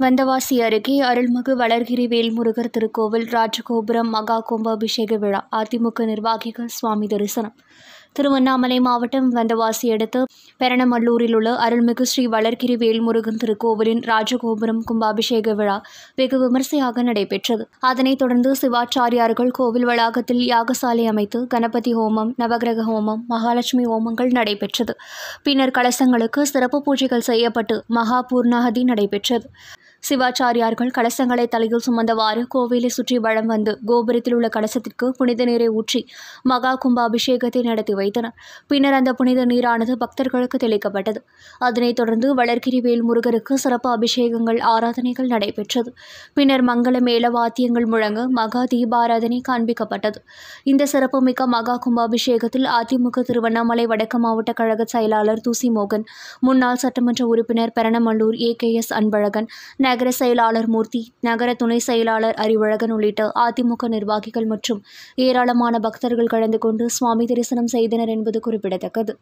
வந்தவாசி அருகே அருள்மிகு வளர்கிரி வேல்முருகர் திருக்கோவில் ராஜகோபுரம் மகா கும்பாபிஷேக விழா. அதிமுக நிர்வாகிகள் சுவாமி தரிசனம். திருவண்ணாமலை மாவட்டம் வந்தவாசி அடுத்த பெரணமல்லூரில் உள்ள அருள்மிகு ஸ்ரீ வளர்கிரி வேல்முருகன் திருக்கோவிலின் ராஜகோபுரம் கும்பாபிஷேக விழா வெகு விமர்சையாக நடைபெற்றது. அதனைத் தொடர்ந்து சிவாச்சாரியார்கள் கோவில் வளாகத்தில் யாகசாலை அமைத்து கணபதி ஹோமம், நவகிரக ஹோமம், மகாலட்சுமி ஹோமங்கள் நடைபெற்றது. பின்னர் கலசங்களுக்கு சிறப்பு பூஜைகள் செய்யப்பட்டு மகா பூர்ணாகதி நடைபெற்றது. சிவாச்சாரியார்கள் கலசங்களை தலையில் சுமந்தவாறு கோவிலை சுற்றி வலம் வந்து கோபுரத்தில் உள்ள கலசத்திற்கு புனித நீரை ஊற்றி மகா கும்பாபிஷேகத்தை நடத்தி வைத்தனர். பின்னர் அந்த புனித நீரானது பக்தர்களுக்கு தெளிக்கப்பட்டது. அதனைத் தொடர்ந்து வளர்கிரி வேல்முருகருக்கு சிறப்பு அபிஷேகங்கள், ஆராதனைகள் நடைபெற்றது. பின்னர் மங்கள மேள வாத்தியங்கள் முழங்க மகா தீபாராதனை காண்பிக்கப்பட்டது. இந்த சிறப்புமிக்க மகா கும்பாபிஷேகத்தில் அதிமுக திருவண்ணாமலை வடக்கு மாவட்ட கழக செயலாளர் தூசி மோகன், முன்னாள் சட்டமன்ற உறுப்பினர் பெரணமல்லூர் AKS அன்பழகன், நகர செயலாளர் மூர்த்தி, நகர துணை செயலாளர் அறிவழகன் உள்ளிட்ட அதிமுக நிர்வாகிகள் மற்றும் ஏராளமான பக்தர்கள் கலந்து கொண்டு சுவாமி தரிசனம் செய்தனர் என்பது குறிப்பிடத்தக்கது.